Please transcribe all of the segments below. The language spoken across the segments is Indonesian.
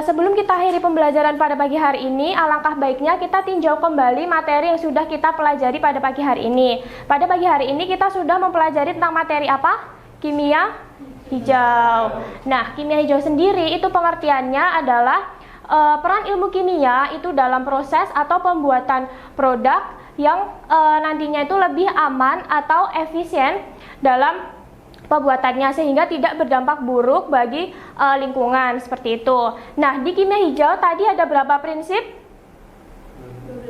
sebelum kita akhiri pembelajaran pada pagi hari ini, alangkah baiknya kita tinjau kembali materi yang sudah kita pelajari pada pagi hari ini. Pada pagi hari ini kita sudah mempelajari tentang materi apa? Kimia hijau. Nah, kimia hijau sendiri itu pengertiannya adalah peran ilmu kimia itu dalam proses atau pembuatan produk yang nantinya itu lebih aman atau efisien dalam pembuatannya sehingga tidak berdampak buruk bagi lingkungan seperti itu. Nah, di kimia hijau tadi ada berapa prinsip?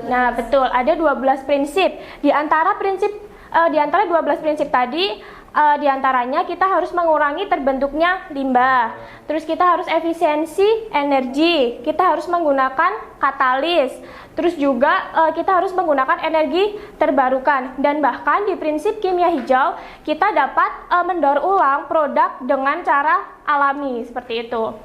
12. Nah, betul, ada 12 prinsip. Di antara 12 prinsip tadi di antaranya kita harus mengurangi terbentuknya limbah. Terus kita harus efisiensi energi. Kita harus menggunakan katalis. Terus juga kita harus menggunakan energi terbarukan. Dan bahkan di prinsip kimia hijau kita dapat mendaur ulang produk dengan cara alami seperti itu.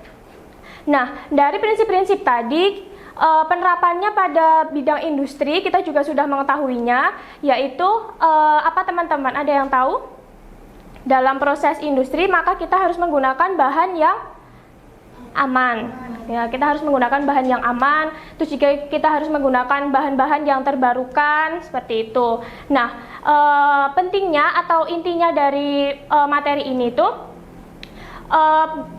Nah, dari prinsip-prinsip tadi penerapannya pada bidang industri kita juga sudah mengetahuinya, yaitu apa teman-teman? Ada yang tahu? Dalam proses industri maka kita harus menggunakan bahan yang aman. Ya, kita harus menggunakan bahan yang aman. Terus juga kita harus menggunakan bahan-bahan yang terbarukan seperti itu. Nah, pentingnya atau intinya dari materi ini tuh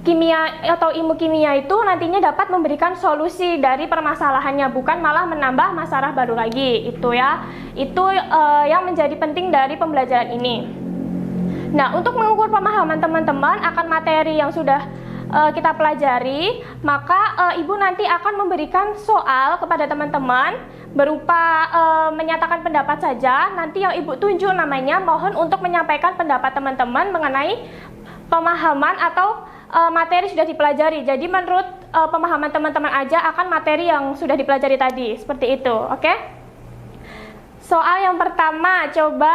kimia atau ilmu kimia itu nantinya dapat memberikan solusi dari permasalahannya, bukan malah menambah masalah baru lagi. Itu ya. Itu yang menjadi penting dari pembelajaran ini. Nah, untuk mengukur pemahaman teman-teman akan materi yang sudah kita pelajari, maka Ibu nanti akan memberikan soal kepada teman-teman berupa menyatakan pendapat saja. Nanti yang Ibu tunjuk namanya, mohon untuk menyampaikan pendapat teman-teman mengenai pemahaman atau materi sudah dipelajari. Jadi menurut pemahaman teman-teman aja akan materi yang sudah dipelajari tadi, seperti itu, oke? Soal yang pertama, coba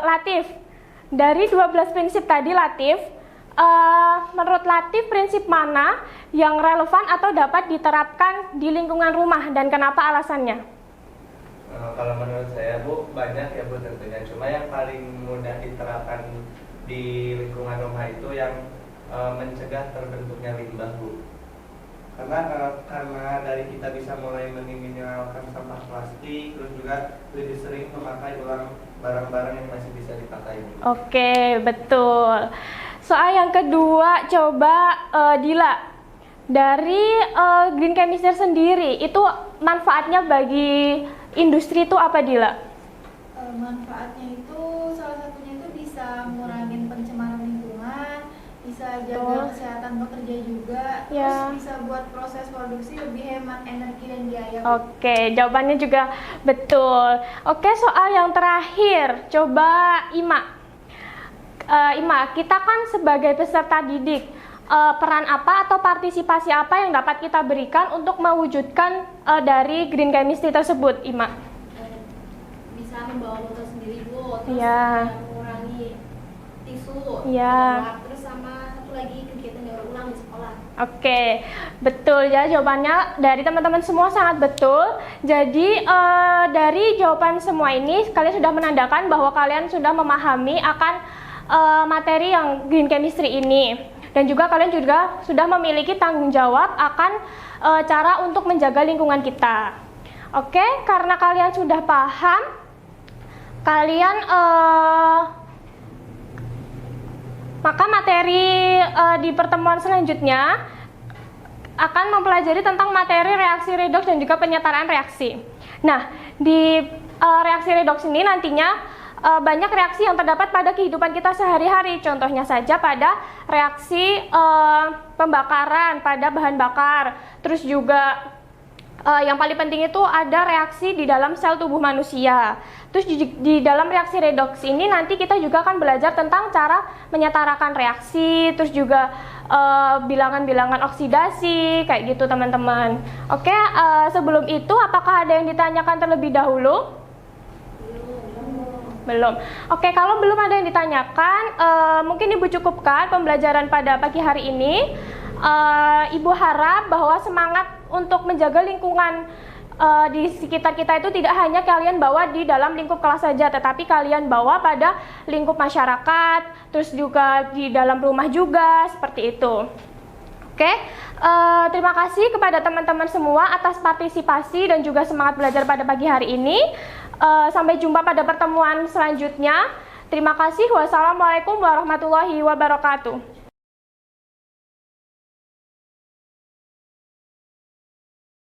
Latif. Dari 12 prinsip tadi, Latif, menurut Latif prinsip mana yang relevan atau dapat diterapkan di lingkungan rumah dan kenapa alasannya? Kalau menurut saya, Bu, banyak ya, Bu, tentunya. Cuma yang paling mudah diterapkan di lingkungan rumah itu yang mencegah terbentuknya limbah, Bu. Karena dari kita bisa mulai meminimalkan sampah plastik, terus juga lebih sering memakai ulang barang-barang yang masih bisa dipakai. Oke, betul. Soal yang kedua, coba Dila, dari green chemistry sendiri itu manfaatnya bagi industri itu apa, Dila? Manfaatnya itu salah satunya itu bisa ngurangin pencemaran lingkungan, bisa jaga kesehatan pekerja juga, terus bisa buat proses produksi lebih hemat energi dan biaya. Oke, jawabannya juga betul. Oke, soal yang terakhir, coba Ima. Ima, kita kan sebagai peserta didik, peran apa atau partisipasi apa yang dapat kita berikan untuk mewujudkan dari green chemistry tersebut, Ima? Bisa membawa botol sendiri, Bu, terus mengurangi tisu, terus sama satu lagi kegiatan daur ulang di sekolah. Oke, betul ya, jawabannya dari teman-teman semua sangat betul. Jadi dari jawaban semua ini kalian sudah menandakan bahwa kalian sudah memahami akan materi yang green chemistry ini, dan juga kalian juga sudah memiliki tanggung jawab akan cara untuk menjaga lingkungan kita. Oke, karena kalian sudah paham, kalian maka materi di pertemuan selanjutnya akan mempelajari tentang materi reaksi redoks dan juga penyetaraan reaksi. Nah, di reaksi redoks ini nantinya banyak reaksi yang terdapat pada kehidupan kita sehari-hari. Contohnya saja pada reaksi pembakaran pada bahan bakar. Terus juga yang paling penting itu ada reaksi di dalam sel tubuh manusia. Terus di dalam reaksi redoks ini nanti kita juga akan belajar tentang cara menyetarakan reaksi, terus juga bilangan-bilangan oksidasi, kayak gitu teman-teman. Oke, sebelum itu apakah ada yang ditanyakan terlebih dahulu? Belum. Oke, kalau belum ada yang ditanyakan, mungkin Ibu cukupkan pembelajaran pada pagi hari ini. Ibu harap bahwa semangat untuk menjaga lingkungan di sekitar kita itu tidak hanya kalian bawa di dalam lingkup kelas saja, tetapi kalian bawa pada lingkup masyarakat, terus juga di dalam rumah juga, seperti itu. Oke, terima kasih kepada teman-teman semua atas partisipasi dan juga semangat belajar pada pagi hari ini. Sampai jumpa pada pertemuan selanjutnya. Terima kasih. Wassalamualaikum warahmatullahi wabarakatuh.